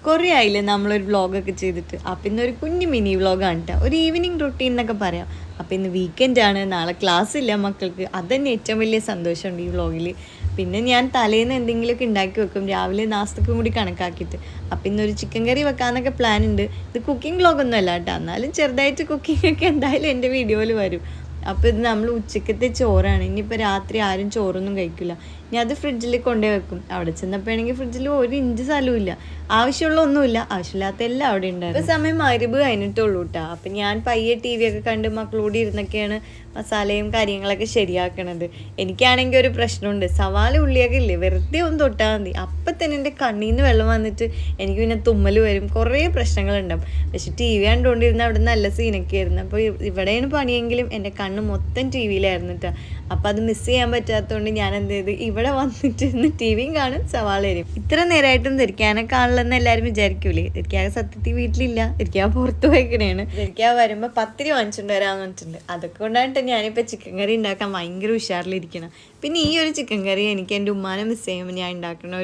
കുറേ ആയില്ലേ നമ്മളൊരു വ്ളോഗൊക്കെ ചെയ്തിട്ട്. അപ്പം ഇന്നൊരു കുഞ്ഞു മിനി വ്ളോഗാണ് കേട്ടോ, ഒരു ഈവനിങ് റൊട്ടീൻ എന്നൊക്കെ പറയാം. അപ്പോൾ ഇന്ന് വീക്കെൻഡാണ്, നാളെ ക്ലാസ് ഇല്ല മക്കൾക്ക്. അതുതന്നെ ഏറ്റവും വലിയ സന്തോഷമുണ്ട് ഈ വ്ളോഗിൽ. പിന്നെ ഞാൻ തലേന്ന് എന്തെങ്കിലുമൊക്കെ ഉണ്ടാക്കി വെക്കും, രാവിലെ നാസ്തക്കും കൂടി കണക്കാക്കിയിട്ട്. അപ്പം ഇന്നൊരു ചിക്കൻ കറി വെക്കാനൊക്കെ പ്ലാൻ ഉണ്ട്. ഇത് കുക്കിംഗ് വ്ളോഗൊന്നും അല്ല കേട്ടോ, എന്നാലും ചെറുതായിട്ട് കുക്കിംഗ് ഒക്കെ എന്തായാലും എൻ്റെ വീഡിയോയിൽ വരും. അപ്പോൾ ഇത് നമ്മൾ ഉച്ചക്കത്തെ ചോറാണ്. ഇനിയിപ്പോൾ രാത്രി ആരും ചോറൊന്നും കഴിക്കില്ല. ഇനി അത് ഫ്രിഡ്ജിൽ കൊണ്ടുപോയി വെക്കും. അവിടെ ചെന്നപ്പോഴാണെങ്കിൽ ഫ്രിഡ്ജിൽ 1 ഇഞ്ച് സ്ഥലമില്ല. ആവശ്യമുള്ള ഒന്നുമില്ല, ആവശ്യമില്ലാത്ത എല്ലാം അവിടെ ഉണ്ടായിരുന്നു. ഇപ്പോൾ സമയം മഗ്‌രിബ് കഴിഞ്ഞിട്ടുള്ളൂ കേട്ടോ. അപ്പം ഞാൻ പയ്യെ TV ഒക്കെ കണ്ട് മക്കളോട് ഇരുന്നൊക്കെയാണ് മസാലയും കാര്യങ്ങളൊക്കെ ശരിയാക്കണത്. എനിക്കാണെങ്കിൽ ഒരു പ്രശ്നമുണ്ട്, സവാള ഉള്ളിയൊക്കെ ഇല്ലേ വെറുതെ ഒന്ന് തൊട്ടാൽ മതി, അപ്പം തന്നെ എൻ്റെ കണ്ണിൽ നിന്ന് വെള്ളം വന്നിട്ട് എനിക്ക് പിന്നെ തുമ്മൽ വരും, കുറേ പ്രശ്നങ്ങളുണ്ടാവും. പക്ഷെ TV കണ്ടുകൊണ്ടിരുന്ന അവിടെ നല്ല സീനൊക്കെ ആയിരുന്നു. അപ്പോൾ ഇവിടെയാണ് പണിയെങ്കിലും എൻ്റെ കണ്ണ് മൊത്തം TV-യിലായിരുന്നു കേട്ടോ. അപ്പോൾ അത് മിസ് ചെയ്യാൻ പറ്റാത്തതുകൊണ്ട് ഞാൻ എന്ത് ചെയ്ത് ഇവിടെ വന്നിട്ടിരുന്ന് TVയും കാണും, സവാള വരും. ഇത്ര നേരമായിട്ടും ധരിക്കാനെ കാണില്ലെന്ന് എല്ലാവരും വിചാരിക്കൂലേ. ധരിക്കാതെ സത്യത്തിൽ വീട്ടിലില്ല, ധരിക്കാൻ പുറത്ത് പോയിക്കണേണ്. ധരിക്കാൻ വരുമ്പോൾ പത്തിരി വാങ്ങിച്ചുകൊണ്ട് വരാമെന്ന് പറഞ്ഞിട്ടുണ്ട്. അതൊക്കെ കൊണ്ടായിട്ട് ഞാനിപ്പോൾ ചിക്കൻ കറി ഉണ്ടാക്കാൻ ഭയങ്കര ഉഷാറിലിരിക്കണം. പിന്നെ ഈ ഒരു ചിക്കൻ കറി എനിക്ക് എൻ്റെ ഉമ്മാനെ മിസ് ചെയ്യുമ്പോൾ ഞാൻ ഉണ്ടാക്കുന്ന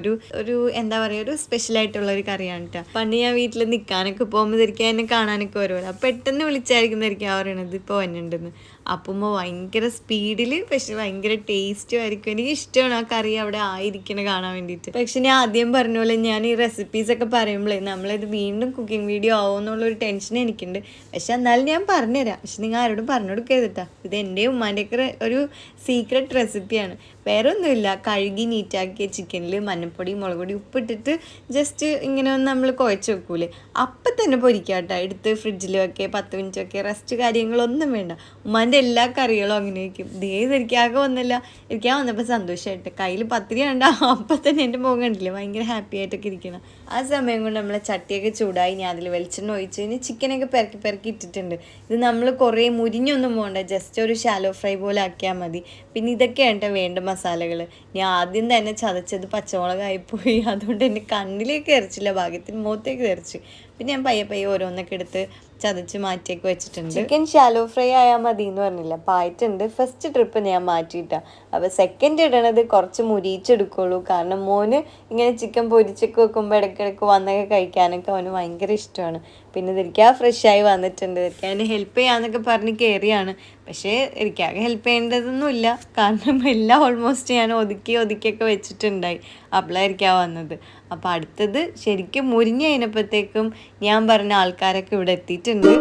ഒരു എന്താ പറയുക, ഒരു സ്പെഷ്യലായിട്ടുള്ള ഒരു കറിയാണ് കേട്ടോ. പണ്ട് ഞാൻ വീട്ടിൽ നിൽക്കാനൊക്കെ പോകുമ്പോൾ ധരിക്കാൻ എന്നെ കാണാനൊക്കെ വരുമല്ലോ, പെട്ടെന്ന് വിളിച്ചായിരിക്കും ധരിക്കാൻ പറയണത് ഇപ്പോൾ വന്നിട്ടുണ്ടെന്ന്. അപ്പം ഭയങ്കര സ്പീഡിൽ, പക്ഷെ ഭയങ്കര ടേസ്റ്റും ആയിരിക്കും. എനിക്ക് ഇഷ്ടമാണ് ആ കറി അവിടെ ആയിരിക്കണം കാണാൻ വേണ്ടിയിട്ട്. പക്ഷെ ഞാൻ ആദ്യം പറഞ്ഞ പോലെ ഞാൻ ഈ റെസിപ്പീസൊക്കെ പറയുമ്പോഴേ നമ്മളിത് വീണ്ടും കുക്കിംഗ് വീഡിയോ ആവുമെന്നുള്ളൊരു ടെൻഷൻ എനിക്കുണ്ട്. പക്ഷെ എന്നാലും ഞാൻ പറഞ്ഞുതരാം. പക്ഷെ നിങ്ങൾ ആരോടും പറഞ്ഞു കൊടുക്കരുതാ, ഇത് എൻ്റെ ഉമ്മാൻ്റെയൊക്കെ ഒരു സീക്രട്ട് റെസിപ്പിയാണ്. വേറെ ഒന്നുമില്ല, കഴുകി നീറ്റാക്കിയ ചിക്കനിൽ മഞ്ഞൾപ്പൊടി മുളക് പൊടി ഉപ്പിട്ടിട്ട് ജസ്റ്റ് ഇങ്ങനെ ഒന്ന് നമ്മൾ കുഴച്ച് വെക്കൂലേ, അപ്പം തന്നെ പൊരിക്കാട്ടോ. എടുത്ത് ഫ്രിഡ്ജിൽ വെക്കുക, 10 മിനിറ്റ് വെക്കുക, റെസ്റ്റ് കാര്യങ്ങളൊന്നും വേണ്ട. ഉമ്മാൻ്റെ എല്ലാ കറികളും അങ്ങനെ വയ്ക്കും. ഇതേത് എനിക്കാകെ വന്നില്ല, എനിക്കാ വന്നപ്പോൾ സന്തോഷമായിട്ട് കയ്യിൽ പത്തിരി കണ്ട അപ്പം തന്നെ എൻ്റെ മുഖം കണ്ടില്ലേ, ഭയങ്കര ഹാപ്പി ആയിട്ടൊക്കെ ഇരിക്കണം. ആ സമയം കൊണ്ട് നമ്മളെ ചട്ടിയൊക്കെ ചൂടായി, ഞാൻ അതിൽ വെളിച്ചെണ്ണ ഒഴിച്ച് കഴിഞ്ഞ് ചിക്കനൊക്കെ പെരക്കി ഇട്ടിട്ടുണ്ട്. ഇത് നമ്മൾ കുറേ മുരിഞ്ഞൊന്നും പോകണ്ട, ജസ്റ്റ് ഒരു ഷാലോ ഫ്രൈ പോലെ ആക്കിയാൽ മതി. പിന്നെ ഇതൊക്കെയാണ് വേണ്ട മസാലകൾ. ഞാൻ ആദ്യം തന്നെ ചതച്ചത് പച്ചമുളകായിപ്പോയി, അതുകൊണ്ട് എൻ്റെ കണ്ണിലേക്ക് തെറിച്ചില്ല, ഭാഗ്യത്തിന് മുഖത്തേക്ക് തെറിച്ച്. പിന്നെ ഞാൻ പയ്യെ ഓരോന്നൊക്കെ എടുത്ത് ചതച്ച് മാറ്റിയൊക്കെ വെച്ചിട്ടുണ്ട്. ചിക്കൻ ഷാലോ ഫ്രൈ ആയാൽ മതി എന്ന് പറഞ്ഞില്ല, പായിട്ടുണ്ട്. ഫസ്റ്റ് ട്രിപ്പ് ഞാൻ മാറ്റിയിട്ടാണ്. അപ്പോൾ സെക്കൻഡ് ഇടണത് കുറച്ച് മുരിച്ചെടുക്കുള്ളൂ, കാരണം മോന് ഇങ്ങനെ ചിക്കൻ പൊരിച്ചൊക്കെ വെക്കുമ്പോൾ ഇടയ്ക്കിടയ്ക്ക് വന്നൊക്കെ കഴിക്കാനൊക്കെ അവന് ഭയങ്കര ഇഷ്ടമാണ്. പിന്നെ ഇരിക്കാൻ ഫ്രഷായി വന്നിട്ടുണ്ട്, ഇരിക്കാൻ ഹെൽപ്പ് ചെയ്യാമെന്നൊക്കെ പറഞ്ഞ് കയറിയാണ്. പക്ഷേ എനിക്കാകെ ഹെൽപ്പ് ചെയ്യേണ്ടതൊന്നുമില്ല, കാരണം എല്ലാം ഓൾമോസ്റ്റ് ഞാൻ ഒതുക്കിയൊക്കെ വെച്ചിട്ടുണ്ടായി. അപ്പോഴായിരിക്കാം വന്നത്. അപ്പോൾ അടുത്തത് ശരിക്കും മുരിഞ്ഞ് കഴിഞ്ഞപ്പോഴത്തേക്കും ഞാൻ പറഞ്ഞ ആൾക്കാരൊക്കെ ഇവിടെ എത്തിയിട്ടുണ്ട്.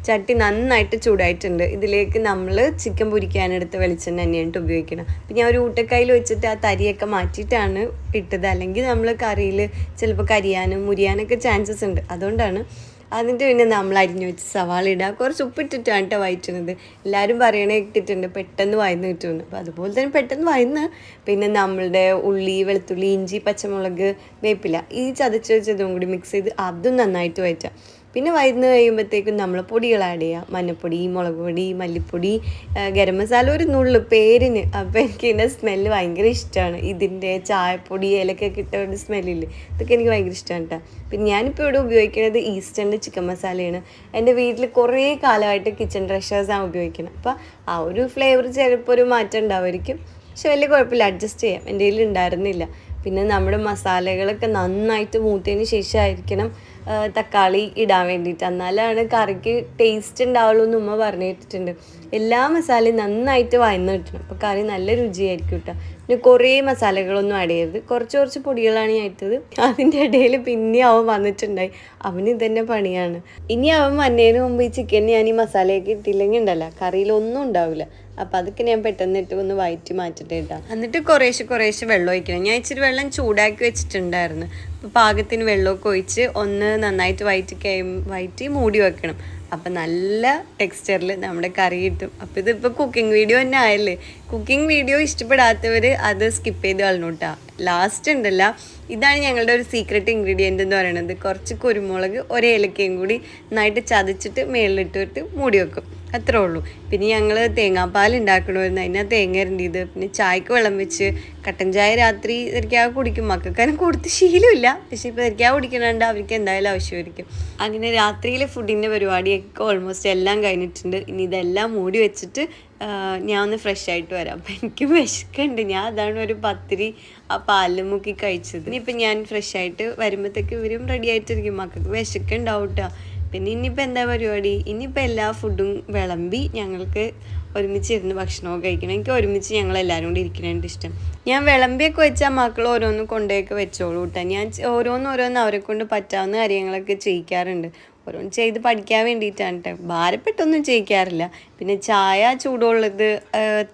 ചട്ടി നന്നായിട്ട് ചൂടായിട്ടുണ്ട്. ഇതിലേക്ക് നമ്മൾ ചിക്കൻ പൊരിക്കാനെടുത്ത് വെളിച്ചെണ്ണ തന്നെയാണ് ഉപയോഗിക്കണം. അപ്പം ഞാൻ ഒരു ഊട്ടക്കൈയിൽ വെച്ചിട്ട് ആ തരിയൊക്കെ മാറ്റിയിട്ടാണ് ഇട്ടത്, അല്ലെങ്കിൽ നമ്മൾ കറിയിൽ ചിലപ്പോൾ കരിയാനും മുരിയാനൊക്കെ ചാൻസസ് ഉണ്ട്, അതുകൊണ്ടാണ്. എന്നിട്ട് പിന്നെ നമ്മൾ അരിഞ്ഞു വെച്ച് സവാള ഇടുക, കുറച്ച് ഉപ്പിട്ടിട്ടാണ് കേട്ടോ വഴറ്റുന്നത്. എല്ലാവരും പറയണേ ഇട്ടിട്ടുണ്ട് പെട്ടെന്ന് വഴന്ന് കിട്ടുമെന്ന്. അപ്പോൾ അതുപോലെ തന്നെ പെട്ടെന്ന് വഴന്ന്. പിന്നെ നമ്മളുടെ ഉള്ളി, വെളുത്തുള്ളി, ഇഞ്ചി, പച്ചമുളക്, വേപ്പില ഈ ചതച്ച് വെച്ചതും കൂടി മിക്സ് ചെയ്ത് അതും നന്നായിട്ട് വഴറ്റാം. പിന്നെ വഴന്ന് കഴിയുമ്പോഴത്തേക്കും നമ്മൾ പൊടികൾ ആഡ് ചെയ്യുക, മഞ്ഞൾപ്പൊടി, മുളക് പൊടി, മല്ലിപ്പൊടി, ഗരം മസാല ഒരു നുള്ളു പേരിന്. അപ്പോൾ എനിക്ക് ഇതിൻ്റെ സ്മെല്ല് ഭയങ്കര ഇഷ്ടമാണ്. ഇതിൻ്റെ ചായപ്പൊടി ഏലക്കൊക്കെ ഇട്ട ഒരു സ്മെല്ലില്ലേ, ഇതൊക്കെ എനിക്ക് ഭയങ്കര ഇഷ്ടമാണ് കേട്ടോ. പിന്നെ ഞാനിപ്പോൾ ഇവിടെ ഉപയോഗിക്കുന്നത് ഈസ്റ്റേണിൻ്റെ ചിക്കൻ മസാലയാണ്. എൻ്റെ വീട്ടിൽ കുറേ കാലമായിട്ട് കിച്ചൺ ട്രഷേഴ്സാണ് ഉപയോഗിക്കുന്നത്. അപ്പോൾ ആ ഒരു ഫ്ലേവർ ചിലപ്പോൾ ഒരു മാറ്റം ഉണ്ടാവുമായിരിക്കും, പക്ഷെ വലിയ കുഴപ്പമില്ല, അഡ്ജസ്റ്റ് ചെയ്യാം. എൻ്റെ കയ്യിൽ ഉണ്ടായിരുന്നില്ല. പിന്നെ നമ്മുടെ മസാലകളൊക്കെ നന്നായിട്ട് മൂത്തതിന് ശേഷമായിരിക്കണം തക്കാളി ഇടാൻ വേണ്ടിയിട്ട്, എന്നാലാണ് കറിക്ക് ടേസ്റ്റ് ഉണ്ടാവുള്ളൂ എന്ന് ഉമ്മ പറഞ്ഞിട്ടുണ്ട്. എല്ലാ മസാലയും നന്നായിട്ട് വഴന്ന് കിട്ടണം, അപ്പോൾ കറി നല്ല രുചിയായിരിക്കും കേട്ടോ. പിന്നെ കുറേ മസാലകളൊന്നും ആഡ് ചെയ്യരുത്, കുറച്ച് പൊടികളാണ് ഞാൻ ഇട്ടത്. അതിൻ്റെ ഇടയിൽ പിന്നെ അവൻ വന്നിട്ടുണ്ടായി, അവന് ഇതന്നെ പണിയാണ്. ഇനി അവൻ വന്നതിന് മുമ്പ് ഈ ചിക്കൻ ഞാൻ ഈ മസാലയൊക്കെ ഇട്ടില്ലെങ്കിൽ ഉണ്ടല്ലോ കറിയിലൊന്നും ഉണ്ടാവില്ല. അപ്പോൾ അതൊക്കെ ഞാൻ പെട്ടെന്ന് ഇട്ട് ഒന്ന് വഴറ്റി മാറ്റിട്ട് ഇട്ടാം. എന്നിട്ട് കുറേശ്ശെ വെള്ളം ഒഴിക്കണം. ഞാൻ ഇച്ചിരി വെള്ളം ചൂടാക്കി വെച്ചിട്ടുണ്ടായിരുന്നു. അപ്പോൾ പാകത്തിന് വെള്ളമൊക്കെ ഒഴിച്ച് ഒന്ന് നന്നായിട്ട് വഴറ്റി മൂടി വെക്കണം. അപ്പം നല്ല ടെക്സ്ചറിൽ നമ്മുടെ കറി കിട്ടും. അപ്പോൾ ഇതിപ്പോൾ കുക്കിംഗ് വീഡിയോ തന്നെ ആയല്ലേ. കുക്കിംഗ് വീഡിയോ ഇഷ്ടപ്പെടാത്തവർ അത് സ്കിപ്പ് ചെയ്ത് കളഞ്ഞു കേട്ടോ. ലാസ്റ്റ് ഉണ്ടല്ലോ, ഇതാണ് ഞങ്ങളുടെ ഒരു സീക്രട്ട് ഇൻഗ്രീഡിയൻ്റ് എന്ന് പറയുന്നത്. കുറച്ച് കുരുമുളക്, 1 ഏലക്കയും കൂടി നന്നായിട്ട് ചതച്ചിട്ട് മേളിലിട്ടിട്ട് മൂടി വെക്കും. അത്രേ ഉള്ളൂ. പിന്നെ ഞങ്ങൾ തേങ്ങാപ്പാൽ ഉണ്ടാക്കണമായിരുന്നു, അതിനാ തേങ്ങ ഇരണ്ടിയത്. പിന്നെ ചായക്ക് വെള്ളം വെച്ച്, കട്ടൻ ചായ രാത്രി തിരക്കാതെ കുടിക്കും. മക്കൾക്കാരും കൊടുത്ത് ശീലമില്ല, പക്ഷെ ഇപ്പോൾ തിരക്കാതെ കുടിക്കണുണ്ട്, അവർക്ക് എന്തായാലും ആവശ്യമായിരിക്കും. അങ്ങനെ രാത്രിയിലെ ഫുഡിൻ്റെ പരിപാടിയൊക്കെ ഓൾമോസ്റ്റ് എല്ലാം കഴിഞ്ഞിട്ടുണ്ട്. ഇനി ഇതെല്ലാം മൂടി വെച്ചിട്ട് ഞാൻ ഒന്ന് ഫ്രഷ് ആയിട്ട് വരാം. അപ്പം എനിക്ക് വിശക്കുന്നുണ്ട്. ഞാൻ അതാണ് ഒരു പത്തിരി ആ പാലിൽ മുക്കി കഴിച്ചത്. ഇനിയിപ്പം ഞാൻ ഫ്രഷ് ആയിട്ട് വരുമ്പോഴത്തേക്ക് ഇവരും റെഡി ആയിട്ടിരിക്കും. മക്കൾക്ക് വിശക്കുണ്ടാവും കേട്ടോ. പിന്നെ ഇനിയിപ്പോൾ എന്താ പരിപാടി, ഇനിയിപ്പോൾ എല്ലാ ഫുഡും വിളമ്പി ഞങ്ങൾക്ക് ഒരുമിച്ചിരുന്ന് ഭക്ഷണമൊക്കെ കഴിക്കണം. എനിക്ക് ഒരുമിച്ച് ഞങ്ങളെല്ലാവരും കൂടി ഇരിക്കണേണ്ട ഇഷ്ടം. ഞാൻ വിളമ്പിയൊക്കെ വെച്ചാൽ മക്കൾ ഓരോന്ന് കൊണ്ടുപോയൊക്കെ വെച്ചോളൂ കേട്ടോ. ഞാൻ ഓരോന്ന് അവരെ കൊണ്ട് പറ്റാവുന്ന കാര്യങ്ങളൊക്കെ ചെയ്യിക്കാറുണ്ട്. ഓരോന്ന് ചെയ്ത് പഠിക്കാൻ വേണ്ടിയിട്ടാണ് കേട്ടോ. ഭാരപ്പെട്ടൊന്നും ചെയ്യിക്കാറില്ല. പിന്നെ ചായ ചൂടുള്ളത്,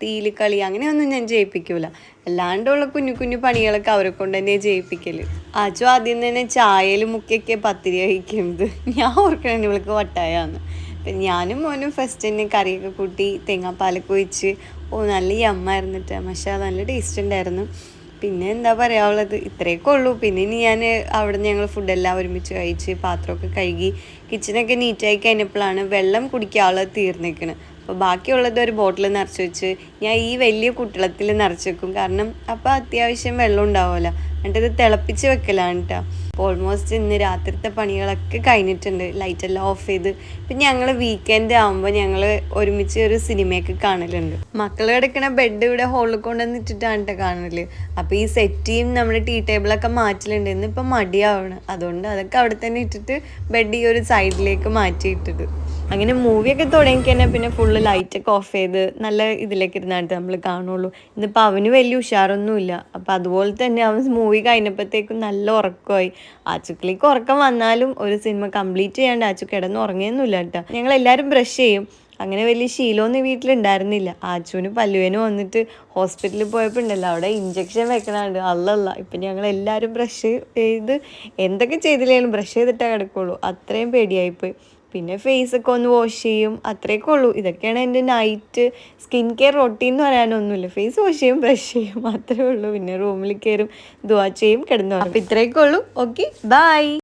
തീയിൽ കളി അങ്ങനെയൊന്നും ഞാൻ ചെയ്യിപ്പിക്കൂല. അല്ലാണ്ടുള്ള കുഞ്ഞു കുഞ്ഞു പണികളൊക്കെ അവരെ കൊണ്ട് തന്നെ ചെയ്യിപ്പിക്കൽ. ആച്ചു ആദ്യം തന്നെ ചായയിൽ മുക്കിയൊക്കെ പത്തിരി കഴിക്കുന്നത്. ഞാൻ ഓർക്കണേ ഇവൾക്ക് വട്ടായാന്ന്. അപ്പം ഞാനും മോനും ഫസ്റ്റ് തന്നെ കറിയൊക്കെ കൂട്ടി തേങ്ങാപ്പാലൊക്കെ ഒഴിച്ച് നല്ല യമ്മായിരുന്നിട്ട്. പക്ഷേ നല്ല ടേസ്റ്റ് ഉണ്ടായിരുന്നു. പിന്നെ എന്താ പറയാനുള്ളത്, ഇത്രയൊക്കെ ഉള്ളൂ. പിന്നെ ഇനി ഞാൻ അവിടെ നിന്ന് ഞങ്ങൾ ഫുഡെല്ലാം ഒരുമിച്ച് കഴിച്ച് പാത്രമൊക്കെ കഴുകി കിച്ചണൊക്കെ നീറ്റായി കഴിഞ്ഞപ്പോഴാണ് വെള്ളം കുടിക്കാനുള്ളത് തീർന്നിരിക്കുന്നത്. അപ്പോൾ ബാക്കിയുള്ളത് ഒരു ബോട്ടിൽ നിറച്ച് വെച്ച് ഞാൻ ഈ വലിയ കുട്ടിളത്തിൽ നിറച്ച് വെക്കും. കാരണം അപ്പോൾ അത്യാവശ്യം വെള്ളം ഉണ്ടാവുമല്ലോ. എന്നിട്ട് ഇത് തിളപ്പിച്ച് വെക്കലാണ് കേട്ടോ. ഓൾമോസ്റ്റ് ഇന്ന് രാത്രിത്തെ പണികളൊക്കെ കഴിഞ്ഞിട്ടുണ്ട്. ലൈറ്റെല്ലാം ഓഫ് ചെയ്ത് ഇപ്പം ഞങ്ങൾ വീക്കെൻഡ് ആകുമ്പോൾ ഞങ്ങൾ ഒരുമിച്ച് ഒരു സിനിമയൊക്കെ കാണലുണ്ട്. മക്കൾ കിടക്കണ ബെഡ് ഇവിടെ ഹോളിൽ കൊണ്ടുവന്നിട്ടിട്ടാണ് കേട്ടോ കാണൽ. അപ്പോൾ ഈ സെറ്റിയും നമ്മുടെ ടീ ടേബിളൊക്കെ മാറ്റലുണ്ട്. ഇന്നിപ്പം മടിയാവണം, അതുകൊണ്ട് അതൊക്കെ അവിടെ തന്നെ ഇട്ടിട്ട് ബെഡ് ഈ ഒരു സൈഡിലേക്ക് മാറ്റിയിട്ടിട്ട് അങ്ങനെ മൂവിയൊക്കെ തുടങ്ങി തന്നെ പിന്നെ ഫുള്ള് ലൈറ്റൊക്കെ ഓഫ് ചെയ്ത് നല്ല ഇതിലേക്ക് ഇരുന്നായിട്ട് നമ്മൾ കാണുള്ളൂ. ഇന്നിപ്പോൾ അവന് വലിയ ഉഷാറൊന്നുമില്ല. അപ്പോൾ അതുപോലെ തന്നെ അവൻ മൂവി കഴിഞ്ഞപ്പോഴത്തേക്കും നല്ല ഉറക്കമായി. ആച്ചുക്കളിക്ക് ഉറക്കം വന്നാലും ഒരു സിനിമ കംപ്ലീറ്റ് ചെയ്യാണ്ട് ആച്ചു കിടന്ന് ഉറങ്ങിയൊന്നുമില്ല കേട്ടോ. ഞങ്ങളെല്ലാവരും ബ്രഷ് ചെയ്യും. അങ്ങനെ വലിയ ശീലമൊന്നും വീട്ടിലുണ്ടായിരുന്നില്ല. ആച്ചുവിന് പല്ലുവേന് വന്നിട്ട് ഹോസ്പിറ്റലിൽ പോയപ്പോൾ ഉണ്ടല്ലോ, അവിടെ ഇഞ്ചക്ഷൻ വെക്കണുണ്ട്. അല്ലല്ല, ഇപ്പം ഞങ്ങളെല്ലാവരും ബ്രഷ് ചെയ്ത് എന്തൊക്കെ ചെയ്തില്ലെങ്കിലും ബ്രഷ് ചെയ്തിട്ടേ കിടക്കുള്ളൂ. അത്രയും പേടിയായിപ്പോയി. പിന്നെ ഫേസൊക്കെ ഒന്ന് വാഷ് ചെയ്യും, അത്രയൊക്കെ ഉള്ളൂ. ഇതൊക്കെയാണ് എൻ്റെ നൈറ്റ് സ്കിൻ കെയർ റൊട്ടീൻ എന്ന് പറയാനൊന്നുമില്ല. ഫേസ് വാഷ് ചെയ്യും, ബ്രഷ് ചെയ്യും, അത്രേ ഉള്ളൂ. പിന്നെ റൂമിൽ കയറും, ദുആ ചെയ്യും, കിടന്നു. അപ്പോൾ ഇത്രയൊക്കെ ഉള്ളൂ. Okay, by.